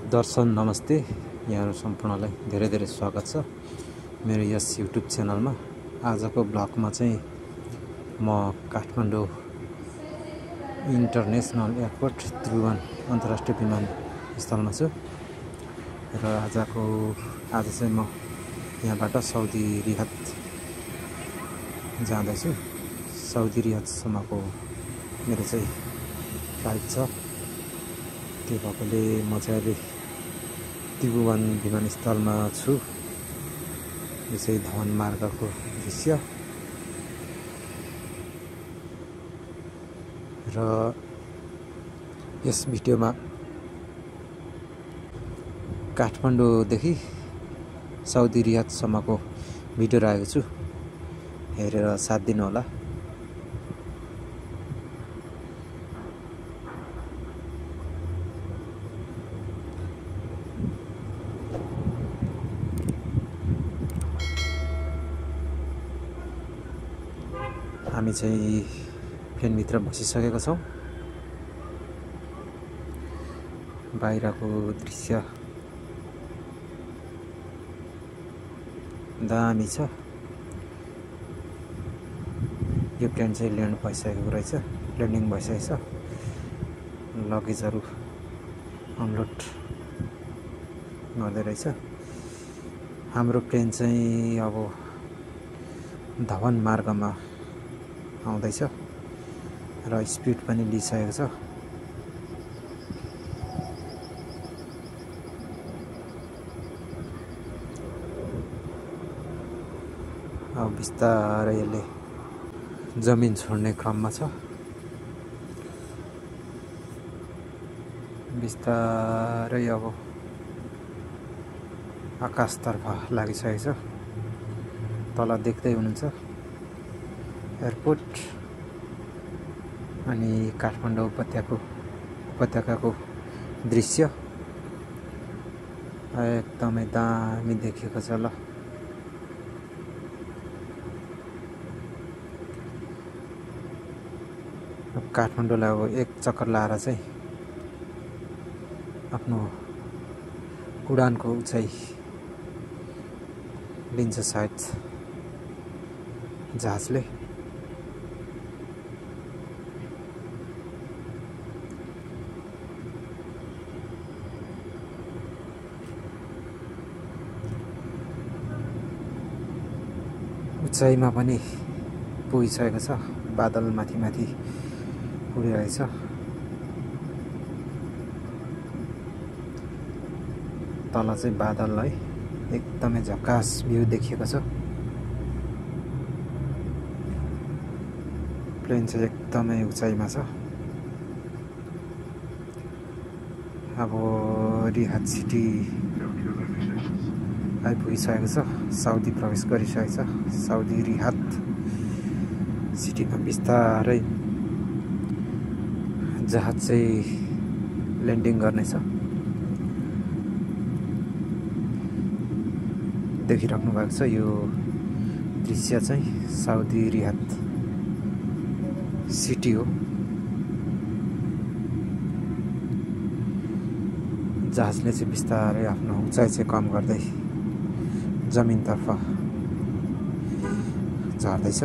दर्शन नमस्ते, यहाँहरु सम्पूर्णलाई धेरै धेरै स्वागत छ मेरो यस युट्युब च्यानलमा। आजको ब्लगमा चाहिँ म काठमाडौँ इन्टरनेसनल एयरपोर्ट त्रिभुवन अन्तर्राष्ट्रिय विमानस्थलमा छु र आज चाहिँ म यहाँबाट साउदी रियाद जाँदैछु। साउदी रियादसम्मको मेरो चाहिँ फ्लाइट छ। त्यो भएकोले म चाहिँ अहिले त्रिभुवन विमानस्थलमा छु। यो चाहिँ धवन मार्गको दृश्य र यस भिडियोमा काठमाडौँदेखि साउदी रियादसम्मको भिडियो राखेको छु, हेरेर साथ दिनु होला। हामी चाहिँ प्लेनभित्र बसिसकेका छौं। बाहिरको दृश्य दामी छ। यो प्लेन चाहिँ ल्यान्ड भइसकेको रहेछ, ल्यान्डिङ भइसकेको छ। लगेजहरू अनलोड गर्दै रहेछ। हाम्रो प्लेन चाहिँ अब धवन मार्गमा आउँदैछ र स्पिड पनि लिइसकेको छ। अब बिस्तारै यसले जमिन छोड्ने क्रममा छ। बिस्तारै अब आकाशतर्फ लागिसकेको छ। तल देख्दै हुनुहुन्छ एयरपोर्ट अनि काठमाडौँ उपत्यकाको दृश्य एकदमै दामी देखिएको छ। ल काठमाडौँलाई अब एक चक्कर लाएर चाहिँ आफ्नो उडानको उचाइ लिन्छ सायद जहाजले। उचाइमा पनि पुगिसकेको छ। बादल माथि माथि उडिरहेछ। तल चाहिँ बादल है, एकदमै झकास भ्यू देखिएको छ। प्लेन चाहिँ एकदमै उचाइमा छ। अब रियाद सिटी आइपुगिसकेको छ। साउदी प्रवेश गरिसकेको छ। साउदी रियाद सिटीमा बिस्तारै जहाज चाहिँ ल्यान्डिङ गर्नेछ। देखिराख्नु भएको छ यो दृश्य चाहिँ साउदी रियाद सिटी हो। जहाजले चाहिँ बिस्तारै आफ्नो उचाइ चाहिँ कम गर्दै जमिनतर्फ झर्दैछ।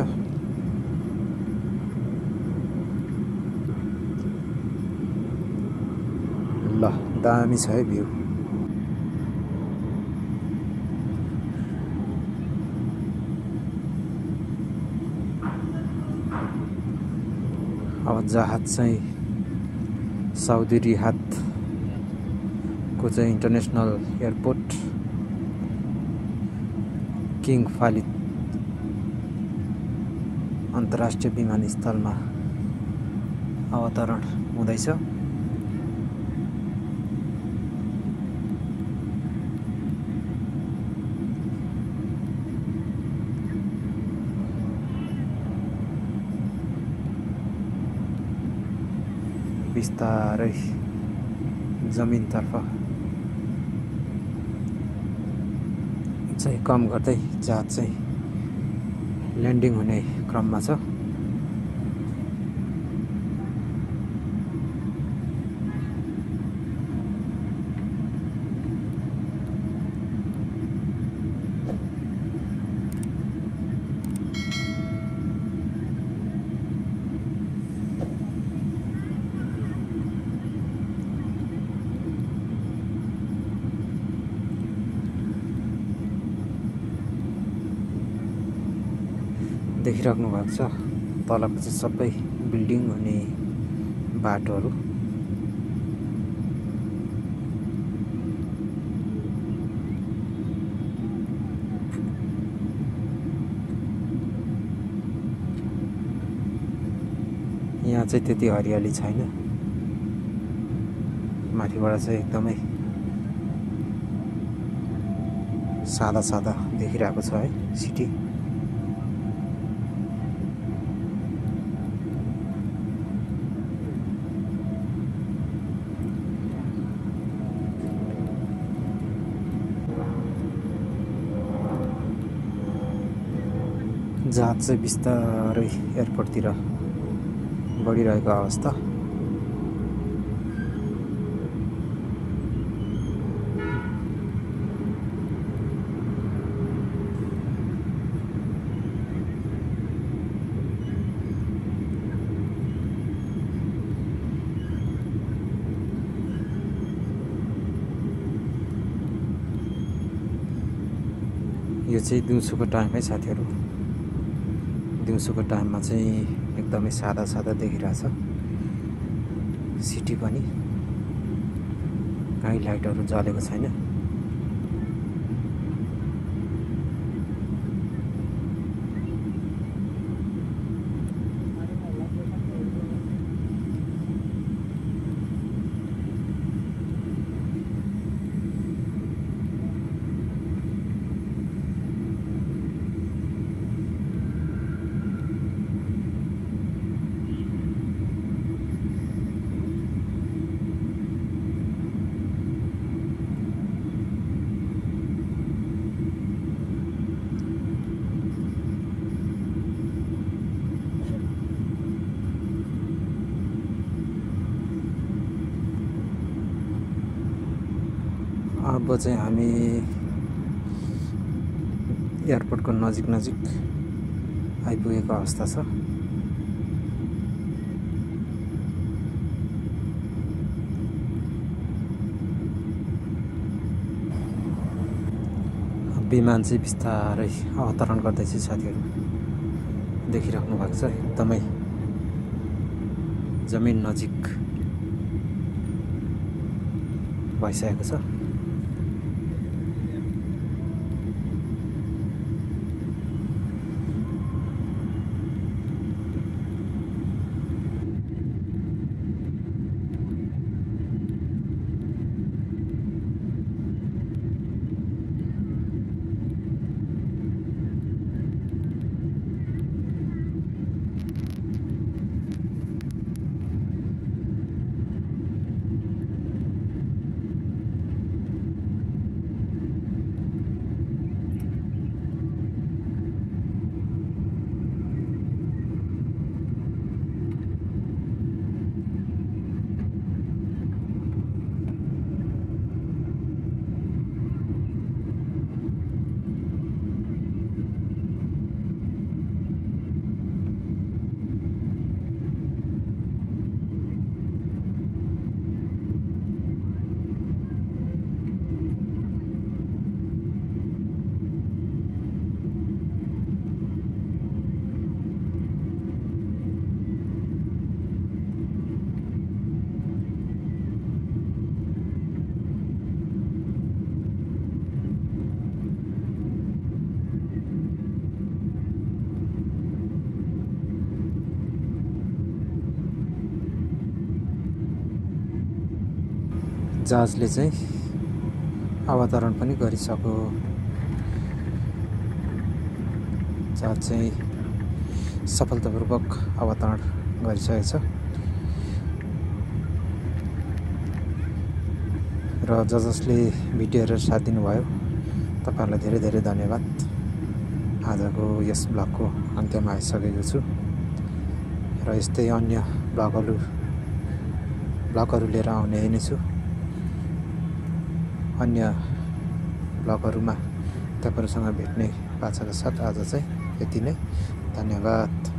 ल दामी छ है भ्यू। अब जहाज चाहिँ साउदी रियादको चाहिँ इन्टरनेसनल एयरपोर्ट किङ खालिद अन्तर्राष्ट्रिय विमानस्थलमा अवतरण हुँदैछ। बिस्तारै जमिनतर्फ चाहिँ कम गर्दै जहाज चाहिँ ल्यान्डिङ हुने क्रममा छ। देखिराख्नु भएको छ तलको चाहिँ सबै बिल्डिङ अनि बाटोहरू। यहाँ चाहिँ त्यति हरियाली छैन, माथिबाट चाहिँ एकदमै सादा सादा देखिरहेको छ है सिटी। जहाज चाहिँ बिस्तारै एयरपोर्टतिर बढिरहेको अवस्था। यो चाहिँ दिउँसोको टाइम है साथीहरू। दिउँसोको टाइममा चाहिँ एकदमै सादा सादा देखिरहेछ सिटी पनि, कहीँ लाइटहरू जलेको छैन। अब चाहिँ हामी एयरपोर्टको नजिक आइपुगेको अवस्था छ। विमान चाहिँ बिस्तारै अवतरण गर्दैछ साथीहरू, देखिराख्नु भएको छ एकदमै जमिन नजिक भइसकेको छ। जहाजले चाहिँ अवतरण पनि गरिसक्यो। जहाज चाहिँ सफलतापूर्वक अवतरण गरिसकेको छ र जसले भिडियो हेरेर साथ दिनुभयो तपाईहरुलाई धेरै धेरै धन्यवाद। आजको यस ब्लगको अन्त्यमा आइसकेको छु र यस्तै अन्य ब्लगहरू लिएर आउने नै छु। अन्य ब्लगहरूमा तपाईहरुसँग भेट्ने बाचाका साथ आज चाहिँ यति नै। धन्यवाद।